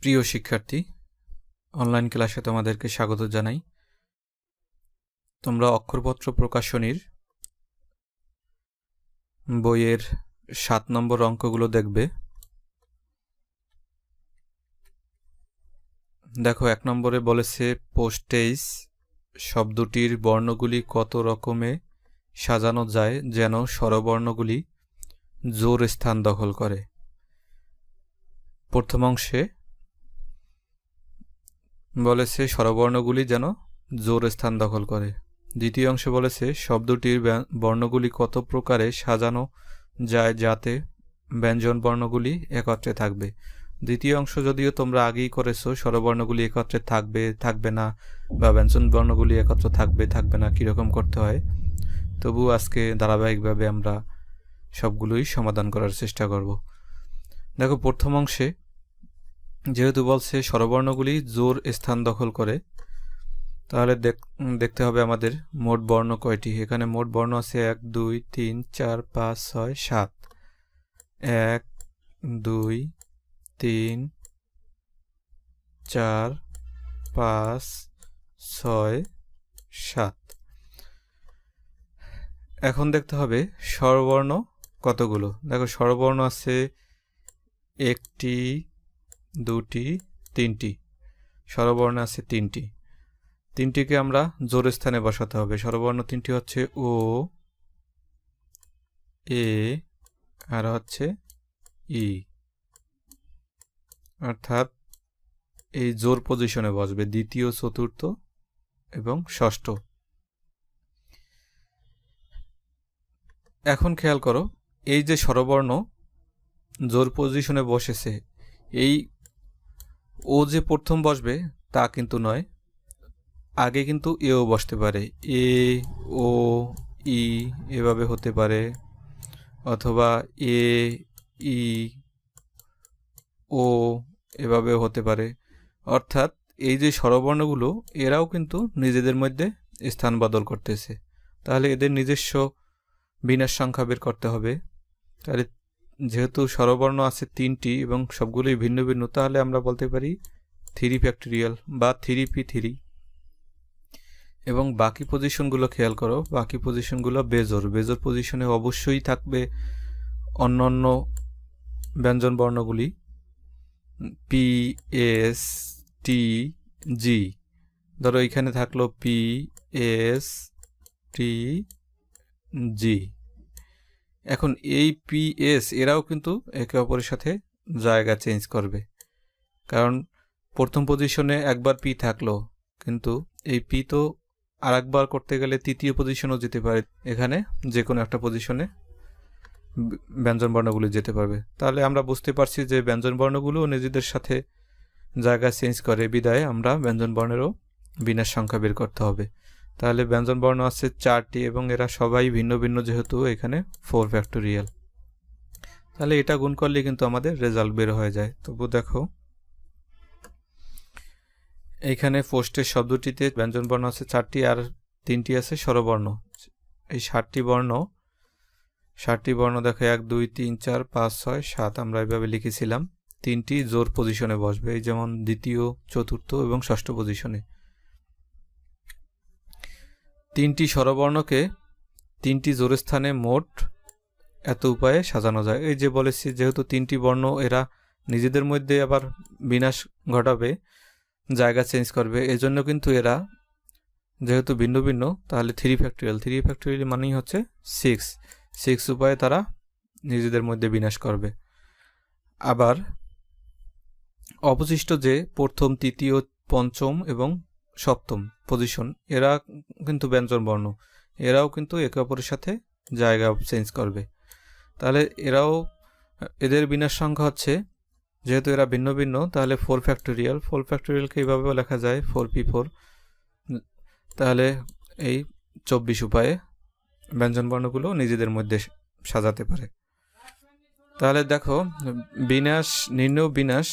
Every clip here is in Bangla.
প্রিয় শিক্ষার্থী, অনলাইন ক্লাসে তোমাদেরকে স্বাগত জানাই। তোমরা অক্ষরপত্র প্রকাশনীর বইয়ের 7 নম্বর অঙ্কগুলো দেখবে। দেখো, 1 নম্বরে বলেছে পোস্টেজ শব্দটির বর্ণগুলি কত রকমে সাজানো যায় যেন স্বরবর্ণগুলি জোর স্থান দখল করে। প্রথম অংশে বলেছে স্বরবর্ণগুলি যেন জোর স্থান দখল করে। দ্বিতীয় অংশে বলেছে শব্দটির বর্ণগুলি কত প্রকারে সাজানো যায় যাতে ব্যঞ্জন বর্ণগুলি একত্রে থাকবে। দ্বিতীয় অংশ যদিও তোমরা আগেই করেছো, স্বরবর্ণগুলি একত্রে থাকবে থাকবে না, বা ব্যঞ্জন বর্ণগুলি একত্র থাকবে থাকবে না কীরকম করতে হয়, তবু আজকে ধারাবাহিকভাবে আমরা সবগুলোই সমাধান করার চেষ্টা করব। দেখো, প্রথম অংশে যেহেতু বলছে স্বরবর্ণগুলি জোর স্থান দখল করে, তাহলে দেখতে হবে আমাদের মোট বর্ণ কয়টি। এখানে মোট বর্ণ আছে 1 2 3 4 5 6 7। 1 2 3 4 5 6 7। এখন দেখতে হবে স্বরবর্ণ কতগুলো। দেখো, স্বরবর্ণ আছে 1টি 2টি 3টি। স্বরবর্ণ আছে 3টি। 3টিকে আমরা জোর স্থানে বসাতে হবে। স্বরবর্ণ 3টি হচ্ছে ও, এ আর হচ্ছে ই, অর্থাৎ এই জোর পজিশনে বসবে, দ্বিতীয়, চতুর্থ এবং ষষ্ঠ। এখন খেয়াল করো, এই যে স্বরবর্ণ জোর পজিশনে বসেছে, এই ও যে প্রথম বসবে তা কিন্তু নয়, আগে কিন্তু এও বসতে পারে। এ, ও, ই এভাবে হতে পারে, অথবা এ, ই, ও এভাবে হতে পারে। অর্থাৎ এই যে স্বরবর্ণগুলো, এরাও কিন্তু নিজেদের মধ্যে স্থান বদল করতেছে। তাহলে এদের নিজস্ব বিন্যাস সংখ্যা বের করতে হবে। তাহলে যেহেতু স্বরবর্ণ আছে 3টি এবং সবগুলোই ভিন্ন ভিন্ন, তাহলে আমরা বলতে পারি 3 ফ্যাক্টোরিয়াল বা 3p3। এবং বাকি পজিশনগুলো খেয়াল করো, বাকি পজিশনগুলো বেজোর। বেজোর পজিশনে অবশ্যই থাকবে অন্য অন্য ব্যঞ্জন বর্ণগুলি, পি, এস, টি, জি। ধরো এখানে থাকলো পি, এস, টি, জি। এখন এই পি, এস এরাও কিন্তু একে অপরের সাথে জায়গা চেঞ্জ করবে, কারণ প্রথম পজিশনে একবার পি থাকলো, কিন্তু এই পি তো আর একবার করতে গেলে তৃতীয় পজিশনও যেতে পারে। এখানে যে কোনো একটা পজিশনে ব্যঞ্জন বর্ণগুলি যেতে পারবে। তাহলে আমরা বুঝতে পারছি যে ব্যঞ্জন বর্ণগুলো নিজেদের সাথে জায়গা চেঞ্জ করে, বিদায় আমরা ব্যঞ্জন বর্ণেরও বিন্যাস সংখ্যা বের করতে হবে। তাহলে ব্যঞ্জন বর্ণ আছে 4টি এবং এরা সবাই ভিন্ন ভিন্ন, যেহেতু এখানে 4 ফ্যাক্টোরিয়াল। তাহলে এটা গুণ করলে কিন্তু আমাদের রেজাল্ট বের হয়ে যায়। তবু দেখো, এইখানে পোস্টের শব্দটিতে ব্যঞ্জন বর্ণ আছে 4টি আর 3টি আছে স্বরবর্ণ। এই 7টি বর্ণ দেখো 1 2 3 4 5 6 7 আমরা এইভাবে লিখেছিলাম। 3টি জোর পজিশনে বসবে, এই যেমন দ্বিতীয়, চতুর্থ এবং ষষ্ঠ পজিশনে। 3টি স্বরবর্ণকে 3টি জোর স্থানে মোট এত উপায়ে সাজানো যায়। এই যে বলেছি, যেহেতু 3টি বর্ণ এরা নিজেদের মধ্যে আবার বিন্যাস ঘটাবে, জায়গা চেঞ্জ করবে, এজন্য কিন্তু এরা যেহেতু ভিন্ন ভিন্ন, তাহলে 3 ফ্যাক্টোরিয়াল। 3 ফ্যাক্টোরিয়াল মানেই হচ্ছে 6 উপায়ে তারা নিজেদের মধ্যে বিন্যাস করবে। আবার অবশিষ্ট যে প্রথম, তৃতীয়, পঞ্চম এবং সপ্তম পজিশন, এরা কিন্তু ব্যঞ্জন বর্ণ, এরাও কিন্তু একে অপরের সাথে জায়গা চেঞ্জ করবে। তাহলে এদের বিন্যাস সংখ্যা হচ্ছে, যেহেতু এরা ভিন্ন ভিন্ন, তাহলে 4 ফ্যাক্টোরিয়াল। 4 ফ্যাক্টোরিয়ালকে এইভাবেও লেখা যায় 4p4। তাহলে এই 24 উপায়ে ব্যঞ্জন বর্ণগুলো নিজেদের মধ্যে সাজাতে পারে। তাহলে দেখো, বিন্যাস, নির্ণয় বিন্যাস,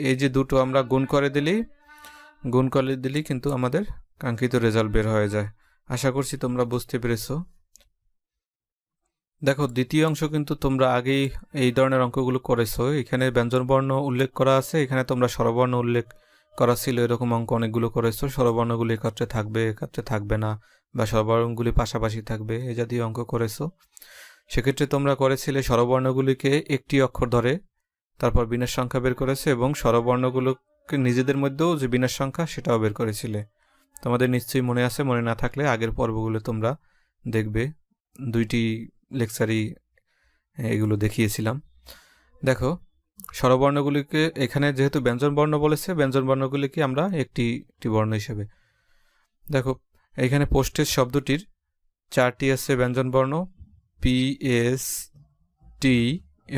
এই যে দুটো আমরা গুণ করে দিলেই কিন্তু আমাদের কাঙ্ক্ষিত রেজাল্ট বের হয়ে যায়। আশা করছি তোমরা বুঝতে পেরেছো। দেখো দ্বিতীয় অংশ কিন্তু তোমরা আগেই এই ধরনের অঙ্কগুলো করেছো। এখানে ব্যঞ্জনবর্ণ উল্লেখ করা আছে, এখানে তোমরা স্বরবর্ণ উল্লেখ করা ছিল, এরকম অঙ্ক অনেকগুলো করেছো। স্বরবর্ণগুলি একত্রে থাকবে, একত্রে থাকবে না, বা স্বরবর্ণগুলি পাশাপাশি থাকবে, এই জাতীয় অঙ্ক করেছো। সেক্ষেত্রে তোমরা করেছিলে স্বরবর্ণগুলিকে একটি অক্ষর ধরে তারপর বিন্যাস সংখ্যা বের করেছে, এবং স্বরবর্ণগুলোকে নিজেদের মধ্যেও যে বিন্যাস সংখ্যা সেটাও বের করেছিলে। তোমাদের নিশ্চয়ই মনে আছে, মনে না থাকলে আগের পর্বগুলো তোমরা দেখবে, 2টি লেকচারই এগুলো দেখিয়েছিলাম। দেখো স্বরবর্ণগুলিকে এখানে যেহেতু ব্যঞ্জনবর্ণ বলেছে, ব্যঞ্জনবর্ণগুলিকে আমরা একটি বর্ণ হিসেবে দেখো। এখানে পোস্টেজ শব্দটির 4টি আছে ব্যঞ্জনবর্ণ, পি, এস, টি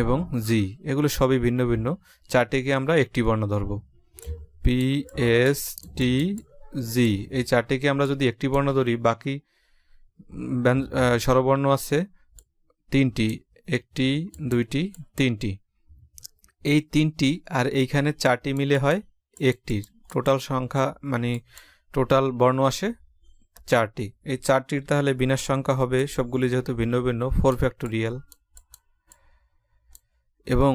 এবং জি, এগুলো সবই ভিন্ন ভিন্ন। 4টিকে আমরা একটি বর্ণ ধরব, পি, এস, টি, জি। এই 4টিকে আমরা যদি একটি বর্ণ ধরি, বাকি স্বরবর্ণ আছে 3টি, 1টি, 2টি, 3টি। এই 3টি আর এইখানে 4টি মিলে হয় একটির টোটাল সংখ্যা, মানে টোটাল বর্ণ আসে 4টি। এই 4টির তাহলে বিন্যাস সংখ্যা হবে সবগুলি যেহেতু ভিন্ন ভিন্ন 4 ফ্যাক্টোরিয়াল। এবং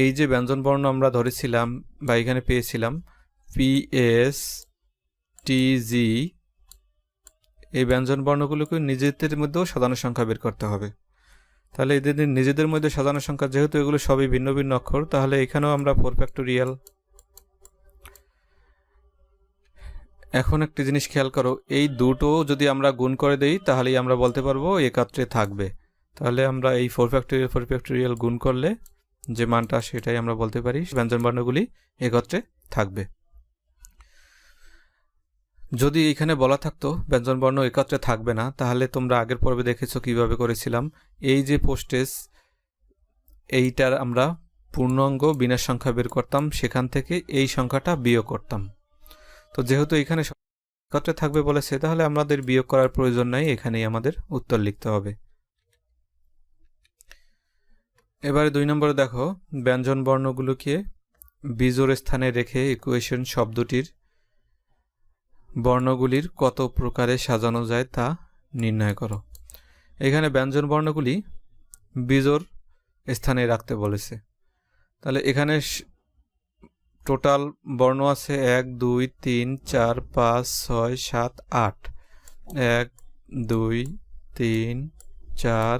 এই যে ব্যঞ্জনবর্ণ আমরা ধরেছিলাম বা এখানে পেয়েছিলাম পি, এস, টি, জি, এই ব্যঞ্জনবর্ণগুলোকে নিজেদের মধ্যেও সাধারণ সংখ্যা বের করতে হবে। তাহলে এদের নিজেদের মধ্যে সাধারণ সংখ্যা, যেহেতু এগুলো সবই ভিন্ন ভিন্ন অক্ষর, তাহলে এখানেও আমরা 4 ফ্যাক্টোরিয়াল। এখন একটা জিনিস খেয়াল করো, এই দুটো যদি আমরা গুণ করে দেই তাহলেই আমরা বলতে পারবো একত্রে থাকবে। তাহলে আমরা এই 4 ফ্যাক্টোরিয়াল গুণ করলে যে মানটা সেটাই আমরা বলতে পারি ব্যঞ্জনবর্ণগুলি একত্রে থাকবে। যদি এখানে বলা থাকতো ব্যঞ্জনবর্ণ একত্রে থাকবে না, তাহলে তোমরা আগের পর্বে দেখেছো কিভাবে করেছিলাম। এই যে পোস্টেজ, এইটার আমরা পূর্ণাঙ্গ বিন্যাস সংখ্যা বের করতাম, সেখান থেকে এই সংখ্যাটা বিয়োগ করতাম। তো যেহেতু এখানে একত্রে থাকবে বলেছে, তাহলে আমাদের বিয়োগ করার প্রয়োজন নাই, এখানেই আমাদের উত্তর লিখতে হবে। এবারে 2 নম্বরে দেখো, ব্যঞ্জনবর্ণগুলোকে বিজোড় স্থানে রেখে ইকুয়েশন শব্দটির বর্ণগুলির কত প্রকারে সাজানো যায় তা নির্ণয় করো। এখানে ব্যঞ্জনবর্ণগুলি বিজোড় স্থানে রাখতে বলেছে। তাহলে এখানে টোটাল বর্ণ আছে 1, 2, 3, 4, 5, 6, 7, 8। 1, 2, 3, 4,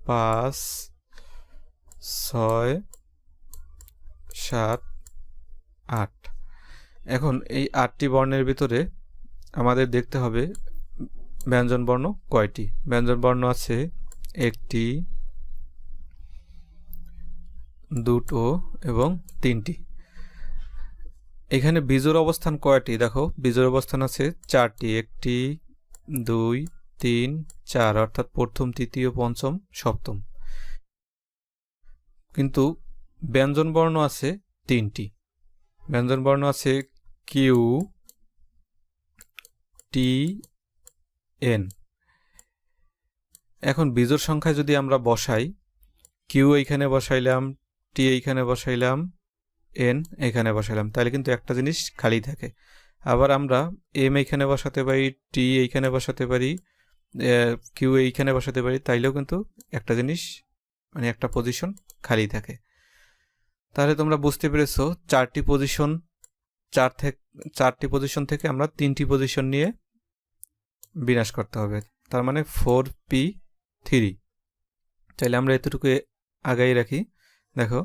5, 6, 7, 8। এখন এই 8টি বর্ণের ভিতরে আমাদের দেখতে হবে ব্যঞ্জনবর্ণ কয়টি। ব্যঞ্জনবর্ণ আছে 1টি, 2টো এবং 3টি। এখানে বিজোড় অবস্থান কয়টি? দেখো বিজোড় অবস্থান আছে 4টি, 1টি, 2, 3, 4, অর্থাৎ প্রথম, তৃতীয়, পঞ্চম, সপ্তম। কিন্তু ব্যঞ্জনবর্ণ আছে 3টি। ব্যঞ্জনবর্ণ আছে কিউ, টি, এন। এখন বিজোড় সংখ্যায় যদি আমরা বসাই, কিউ এইখানে বসাইলাম, টি এইখানে বসাইলাম, এন এখানে বসাইলাম, তাহলে কিন্তু একটা জিনিস খালি থাকে। আবার আমরা এম এইখানে বসাতে পারি, টি এইখানে বসাতে পারি, কিউ এইখানে বসাতে পারি, তাইলেও কিন্তু একটা জিনিস, মানে একটা পজিশন খালি থাকে। তাহলে তোমরা বুঝতে পেরেছো 4টি পজিশন থেকে আমরা 3টি পজিশন নিয়ে বিন্যাস করতে হবে, তার মানে 4p3। তাহলে আমরা এতটুকু আগাই রাখি। দেখো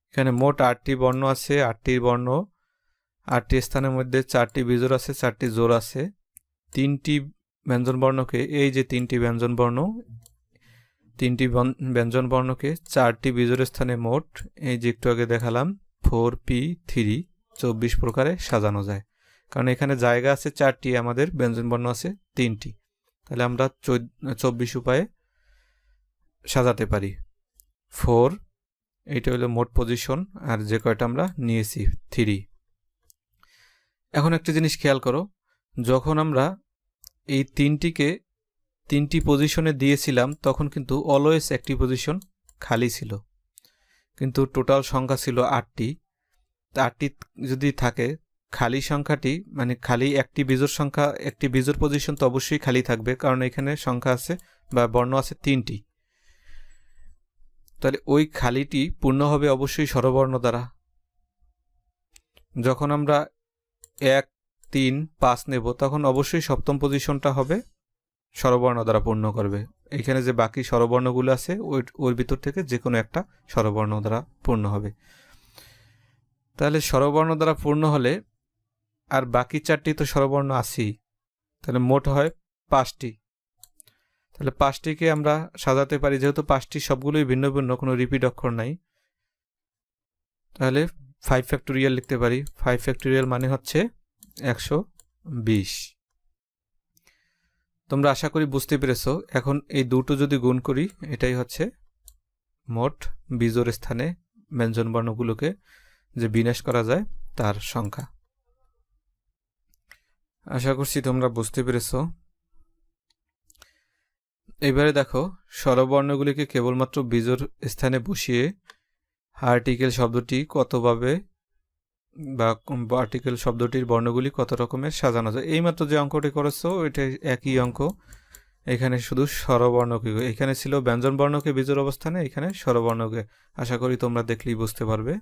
এখানে মোট 8টি বর্ণ আছে, 8টি স্থানের মধ্যে 4টি বিজোড় আছে, 4টি জোড় আছে। 3টি ব্যঞ্জনবর্ণকে, এই যে 3টি ব্যঞ্জনবর্ণকে 4টি বিজোড় স্থানে মোট, এই যে একটু আগে দেখালাম 4p3, 24 প্রকারে সাজানো যায়। কারণ এখানে জায়গা আছে 4টি, আমাদের ব্যঞ্জনবর্ণ আছে 3টি, তাহলে আমরা 24 উপায়ে সাজাতে পারি। 4, এইটা হলো মোট পজিশন, আর যে কয়টা আমরা নিয়েছি 3। এখন একটা জিনিস খেয়াল করো, যখন আমরা এই 3টি পজিশনে দিয়েছিলাম, তখন কিন্তু অলওয়েজ একটি পজিশন খালি ছিল, কিন্তু টোটাল সংখ্যা ছিল 8টি। 8টি যদি থাকে, খালি সংখ্যাটি, মানে খালি একটি বিজোড় সংখ্যা, একটি বিজোড় পজিশন তো অবশ্যই খালি থাকবে, কারণ এখানে সংখ্যা আছে বা বর্ণ আছে 3টি। তাহলে ওই খালিটি পূর্ণ হবে অবশ্যই স্বরবর্ণ দ্বারা। যখন আমরা 1, 3, 5 নেব তখন অবশ্যই সপ্তম পজিশনটা হবে স্বরবর্ণ দ্বারা পূর্ণ করবে। এখানে যে বাকি স্বরবর্ণগুলো আছে ওর ভিতর থেকে যে কোনো একটা স্বরবর্ণ দ্বারা পূর্ণ হবে। তাহলে স্বরবর্ণ দ্বারা পূর্ণ হলে আর বাকি 4টি তো স্বরবর্ণ আছেই, তাহলে মোট হয় 5টি। তাহলে 5টিকে আমরা সাজাতে পারি, যেহেতু 5টি সবগুলোই ভিন্ন ভিন্ন, কোনো রিপিট অক্ষর নাই, তাহলে 5 ফ্যাক্টোরিয়াল লিখতে পারি। 5 ফ্যাক্টোরিয়াল মানে হচ্ছে 120। তোমরা আশা করি বুঝতে পেরেছো। এখন এই দুটো যদি গুণ করি, এটাই হচ্ছে মোট বিজোড় স্থানে ব্যঞ্জনবর্ণগুলোকে যে বিন্যাস করা যায় তার সংখ্যা। আশা করছি তোমরা বুঝতে পেরেছো। এবারে দেখো, স্বরবর্ণগুলিকে কেবলমাত্র বিজোড় স্থানে বসিয়ে আর্টিকেল শব্দটি কতভাবে বা আর্টিকেল শব্দটির বর্ণগুলি কত রকমের সাজানো যায়। এইমাত্র যে অঙ্কটি করেছো ওইটা একই অঙ্ক, এখানে শুধু স্বরবর্ণকে, এখানে ছিল ব্যঞ্জনবর্ণকে বিজোড় অবস্থানে, এখানে স্বরবর্ণকে। আশা করি তোমরা দেখলেই বুঝতে পারবে।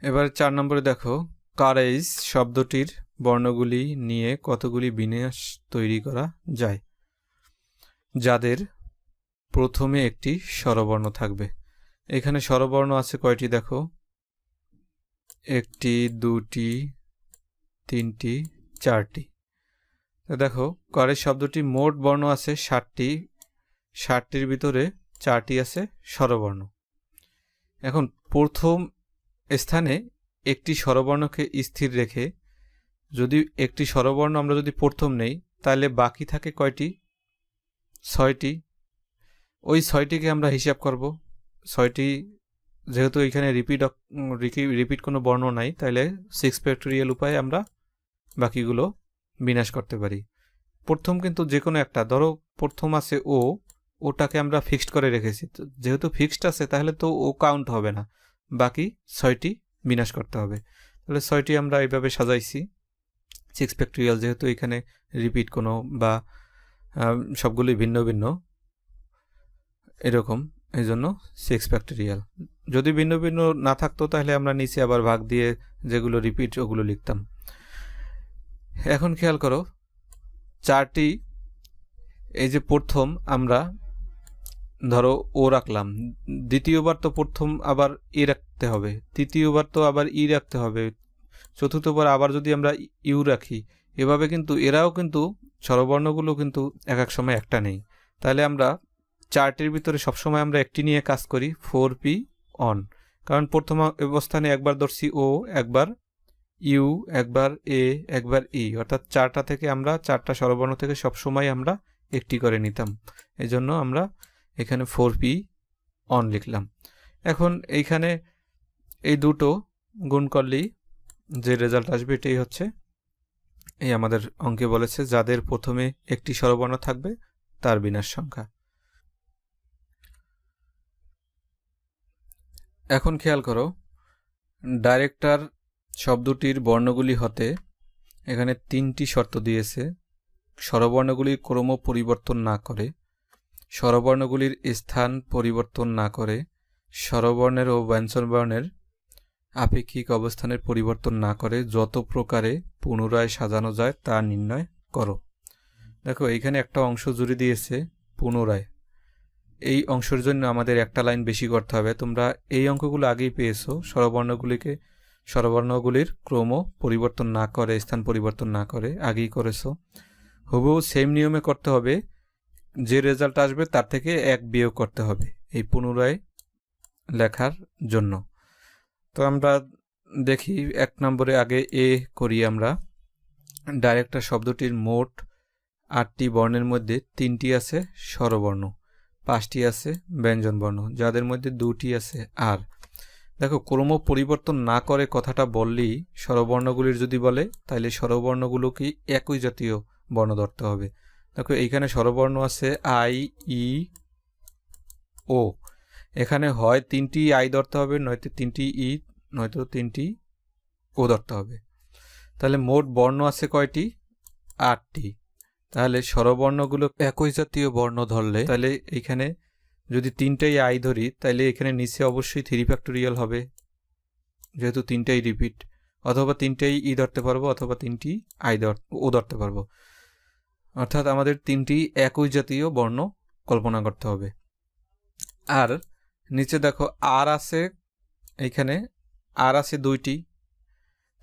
এবার 4 নম্বরে দেখো, কারেজ শব্দটির বর্ণগুলি নিয়ে কতগুলি বিন্যাস তৈরি করা যায় যাদের প্রথমে একটি স্বরবর্ণ থাকবে। এখানে স্বরবর্ণ আছে কয়টি দেখো, 1টি, 2টি, 3টি, 4টি। দেখো, কারেজ শব্দটি মোট বর্ণ আছে 60টি, 60টির ভিতরে 4টি আছে স্বরবর্ণ। এখন প্রথম স্থানে একটি স্বরবর্ণকে স্থির রেখে যদি একটি স্বরবর্ণ আমরা যদি প্রথম নেই, তাহলে বাকি থাকে কয়টি? 6টি। ওই 6টিকে আমরা হিসাব করব। 6টি যেহেতু এখানে রিপিট কোনো বর্ণ নাই, তাহলে 6 ফ্যাক্টোরিয়াল উপায়ে আমরা বাকিগুলো বিনাশ করতে পারি। প্রথম কিন্তু যে কোনো একটা, ধরো প্রথম আছে ওটাকে আমরা ফিক্সড করে রেখেছি, যেহেতু ফিক্সড আছে তাহলে তো ও কাউন্ট হবে না, বাকি 6টি বিনাশ করতে হবে। তাহলে 6টি আমরা এইভাবে সাজাইছি 6 ফ্যাক্টোরিয়াল, যেহেতু এখানে রিপিট কোনো বা সবগুলি ভিন্ন ভিন্ন এরকম, এই জন্য 6 ফ্যাক্টোরিয়াল। যদি ভিন্ন ভিন্ন না থাকতো তাহলে আমরা নিচে আবার ভাগ দিয়ে যেগুলো রিপিট ওগুলো লিখতাম। এখন খেয়াল করো, 4টি, এই যে প্রথম আমরা ধরো ও রাখলাম, দ্বিতীয়বার তো প্রথম আবার ই রাখতে হবে, তৃতীয়বার তো আবার ই রাখতে হবে, চতুর্থবার আবার যদি আমরা ইউ রাখি, এভাবে কিন্তু এরাও কিন্তু স্বরবর্ণগুলো কিন্তু এক এক সময় একটা নেই। তাহলে আমরা 4টির ভিতরে সবসময় আমরা একটি নিয়ে কাজ করি, 4p অন, কারণ প্রথম অবস্থানে একবার ধরছি ও, একবার ইউ, একবার এ, একবার ই, অর্থাৎ 4টা থেকে আমরা 4টা স্বরবর্ণ থেকে সবসময় আমরা একটি করে নিতাম। এই জন্য আমরা এখানে 4p অন লিখলাম। এখন এইখানে এই দুটো গুণ করলেই যে রেজাল্ট আসবে এটাই হচ্ছে এই আমাদের অঙ্কে বলেছে যাদের প্রথমে একটি স্বরবর্ণ থাকবে তার বিন্যাস সংখ্যা। এখন খেয়াল করো, ডাইরেক্টর শব্দটির বর্ণগুলি হতে এখানে 3টি শর্ত দিয়েছে। স্বরবর্ণগুলির ক্রম পরিবর্তন না করে, স্বরবর্ণগুলির স্থান পরিবর্তন না করে, স্বরবর্ণের ও ব্যঞ্জনবর্ণের আপেক্ষিক অবস্থানের পরিবর্তন না করে যত প্রকারে পুনরায় সাজানো যায় তা নির্ণয় করো। দেখো, এইখানে একটা অংশ জুড়ে দিয়েছে পুনরায়। এই অংশের জন্য আমাদের একটা লাইন বেশি করতে হবে। তোমরা এই অঙ্কগুলো আগেই পেয়েছো, স্বরবর্ণগুলির ক্রম পরিবর্তন না করে, স্থান পরিবর্তন না করে আগেই করেছো। হুবহু সেম নিয়মে করতে হবে, যে রেজাল্ট আসবে তার থেকে 1 বিয়োগ করতে হবে এই পুনরায় লেখার জন্য। তো আমরা দেখি 1 নম্বরে আগে এ করি আমরা। ডাইরেক্টর শব্দটির মোট 8টি বর্ণের মধ্যে 3টি আছে স্বরবর্ণ, 5টি আছে ব্যঞ্জনবর্ণ, যাদের মধ্যে 2টি আছে আর। দেখো, ক্রম পরিবর্তন না করে কথাটা বললেই স্বরবর্ণগুলির যদি বলে তাহলে স্বরবর্ণগুলোকে একই জাতীয় বর্ণ ধরতে হবে। দেখো, এইখানে স্বরবর্ণ আছে আই, ই, ও। এখানে হয় 3টি আই ধরতে হবে, নয়তো 3টি ই, নয়তো 3টি ও ধরতে হবে। তাহলে মোট বর্ণ আছে কয়টি? 8টি। তাহলে স্বরবর্ণগুলো একই জাতীয় বর্ণ ধরলে তাহলে এখানে যদি তিনটাই আই ধরি তাহলে এখানে নিচে অবশ্যই 3 ফ্যাক্টোরিয়াল হবে, যেহেতু তিনটাই রিপিট, অথবা তিনটাই ই ধরতে পারবো অথবা তিনটি ও ধরতে পারবো। অর্থাৎ আমাদের তিনটি একই জাতীয় বর্ণ কল্পনা করতে হবে। আর নিচে দেখো আর আছে, এইখানে আর আছে 2টি,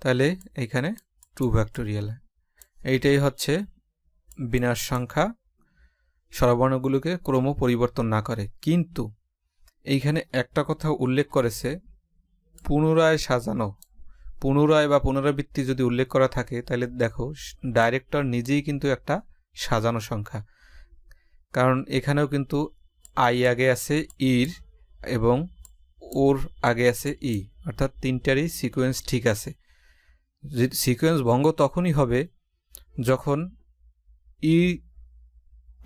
তাহলে এইখানে 2 ফ্যাক্টোরিয়াল। এইটাই হচ্ছে বিনাশ সংখ্যা স্বরবর্ণগুলোকে ক্রম পরিবর্তন না করে। কিন্তু এইখানে একটা কথা উল্লেখ করেছে, পুনরায় সাজানো, পুনরায় বা পুনরাবৃত্তি যদি উল্লেখ করা থাকে তাহলে দেখো ডাইরেক্টর নিজেই কিন্তু একটা সাজানো সংখ্যা, কারণ এখানেও কিন্তু আই আগে আছে ইর এবং ওর আগে আছে ই, অর্থাৎ তিনটারই সিকোয়েন্স ঠিক আছে। সিকোয়েন্স ভঙ্গ তখনই হবে যখন ই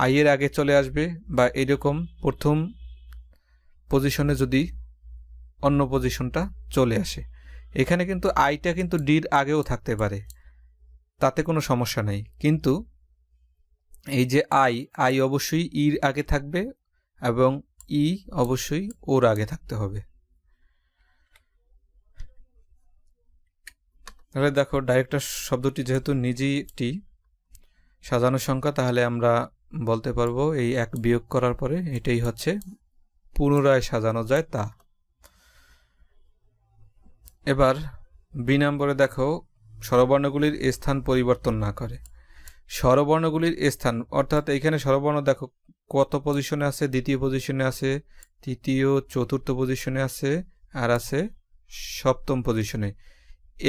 আই এর আগে চলে আসবে, বা এরকম প্রথম পজিশনে যদি অন্য পজিশনটা চলে আসে। এখানে কিন্তু আইটা কিন্তু ডির আগেও থাকতে পারে, তাতে কোনো সমস্যা নেই। কিন্তু এই যে আই অবশ্যই ইর আগে থাকবে এবং ই অবশ্যই ওর আগে থাকতে হবে। তাহলে দেখো ডাইরেক্টর শব্দটি যেহেতু নিজেই একটি সাজানো সংখ্যা, তাহলে আমরা বলতে পারবো এই এক বিয়োগ করার পরে এটাই হচ্ছে পুনরায় সাজানো যায় তা। এবার বি নম্বরে দেখো স্বরবর্ণগুলির স্থান পরিবর্তন না করে। স্বরবর্ণগুলির স্থান অর্থাৎ এইখানে স্বরবর্ণ দেখো কত পজিশনে আছে, দ্বিতীয় পজিশনে আছে, তৃতীয় চতুর্থ পজিশনে আছে, আর আছে সপ্তম পজিশনে।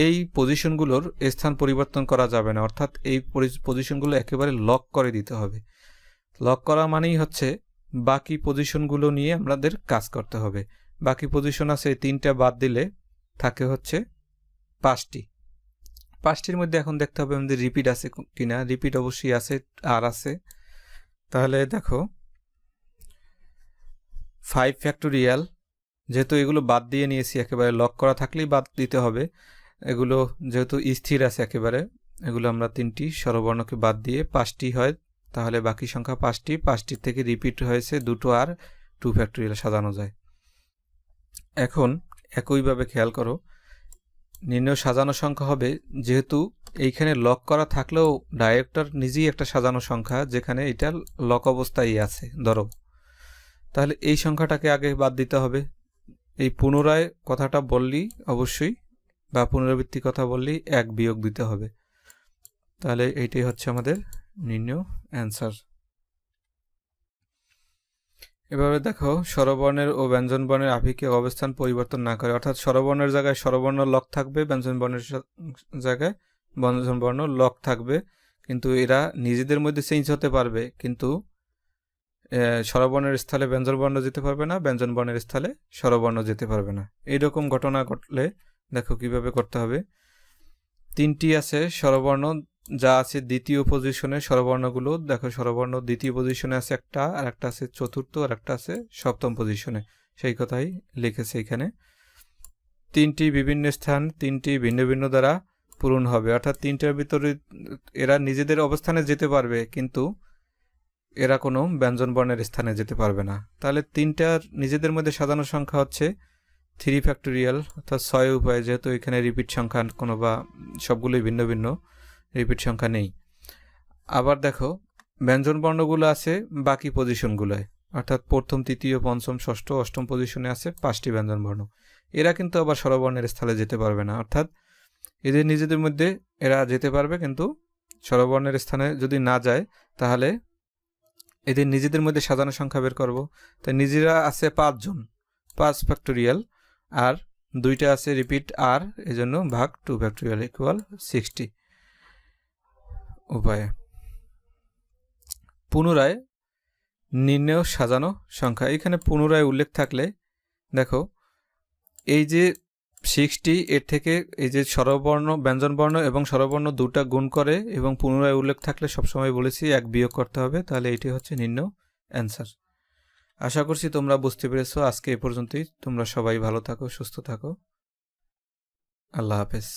এই পজিশনগুলোর স্থান পরিবর্তন করা যাবে না, অর্থাৎ এই পজিশনগুলো একেবারে লক করে দিতে হবে। লক করা মানেই হচ্ছে বাকি পজিশনগুলো নিয়ে আমাদের কাজ করতে হবে। বাকি পজিশন আছে 3টা বাদ দিলে থাকে হচ্ছে 5টি। 5টির মধ্যে এখন দেখতে হবে আমাদের রিপিট আছে কিনা। রিপিট অবশ্যই আছে, আর আছে। তাহলে দেখো 5 ফ্যাক্টোরিয়াল, যেহেতু এগুলো বাদ দিয়ে নিয়েছি, একেবারে লক করা থাকলেই বাদ দিতে হবে। এগুলো যেহেতু স্থির আছে একেবারে, এগুলো আমরা 3টি স্বরবর্ণকে বাদ দিয়ে 5টি হয়, তাহলে বাকি সংখ্যা 5টি। 5টির থেকে রিপিট হয়েছে 2টো, আর 2 ফ্যাক্টোরিয়াল সাজানো যায়। এখন একইভাবে খেয়াল করো, নির্ণয় সাজানো সংখ্যা হবে, যেহেতু এইখানে লক করা থাকলেও ডাইরেক্টর নিজেই একটা সাজানো সংখ্যা, যেখানে এটা লক অবস্থায় আছে ধরো, তাহলে এই সংখ্যাটাকে আগে বাদ দিতে হবে। এই পুনরায় কথাটা বললি অবশ্যই, বা পুনরাবৃত্তি কথা বললেই 1 বিয়োগ দিতে হবে। তাহলে এইটাই হচ্ছে আমাদের নির্ণয় অ্যান্সার। এভাবে দেখো স্বরবর্ণের ও ব্যঞ্জনবর্ণের আভিকে অবস্থান পরিবর্তন না করে, অর্থাৎ স্বরবর্ণের জায়গায় স্বরবর্ণ লক থাকবে, ব্যঞ্জনবর্ণের জায়গায় ব্যঞ্জনবর্ণ লক থাকবে, কিন্তু এরা নিজেদের মধ্যে চেঞ্জ হতে পারবে, কিন্তু স্বরবর্ণের স্থলে ব্যঞ্জনবর্ণ যেতে পারবে না, ব্যঞ্জনবর্ণের স্থলে স্বরবর্ণ যেতে পারবে না। এইরকম ঘটনা ঘটলে দেখো কিভাবে করতে হবে। 3টি আছে স্বরবর্ণ যা আছে দ্বিতীয় পজিশনে, স্বরবর্ণগুলো দেখো স্বরবর্ণ দ্বিতীয় পজিশনে আছে একটা, আর একটা আছে চতুর্থ, আর একটা আছে সপ্তম পজিশনে, সেই কথাই লিখেছে এখানে। 3টি বিভিন্ন স্থান 3টি ভিন্ন ভিন্ন দ্বারা পূরণ হবে, অর্থাৎ 3টার ভিতরে এরা নিজেদের অবস্থানে যেতে পারবে, কিন্তু এরা কোনো ব্যঞ্জনবর্ণের স্থানে যেতে পারবে না। তাহলে 3টার নিজেদের মধ্যে সাজানো সংখ্যা হচ্ছে 3 ফ্যাক্টোরিয়াল, অর্থাৎ 6 উপায়, যেহেতু এখানে রিপিট সংখ্যা কোনো বা সবগুলোই ভিন্ন ভিন্ন, রিপিট সংখ্যা নেই। আবার দেখো ব্যঞ্জনবর্ণগুলো আছে বাকি পজিশনগুলোয়, অর্থাৎ প্রথম, তৃতীয়, পঞ্চম, ষষ্ঠ, অষ্টম পজিশনে আছে 5টি ব্যঞ্জনবর্ণ। এরা কিন্তু আবার স্বরবর্ণের স্থলে যেতে পারবে না, অর্থাৎ এদের নিজেদের মধ্যে এরা যেতে পারবে, কিন্তু স্বরবর্ণের স্থানে যদি না যায় তাহলে এদের নিজেদের মধ্যে সাজানো সংখ্যা বের করব। তাই নিজেরা আছে 5 জন, 5 ফ্যাক্টোরিয়াল, আর 2টা আছে রিপিট আর, এজন্য ভাগ 2 ফ্যাক্টোরিয়াল ইকুয়াল 60 উপায়ে। পুনরায় নির্ণয় সাজানো সংখ্যা, এখানে পুনরায় উল্লেখ থাকলে দেখো এই যে 60, এর থেকে এই যে স্বরবর্ণ, ব্যঞ্জনবর্ণ এবং স্বরবর্ণ 2টা গুণ করে, এবং পুনরায় উল্লেখ থাকলে সবসময় বলেছি 1 বিয়োগ করতে হবে, তাহলে এটি হচ্ছে নির্ণয় অ্যান্সার। আশা করছি তোমরা বুঝতে পেরেছো। আজকে এ পর্যন্তই। তোমরা সবাই ভালো থাকো, সুস্থ থাকো। আল্লাহ হাফেজ।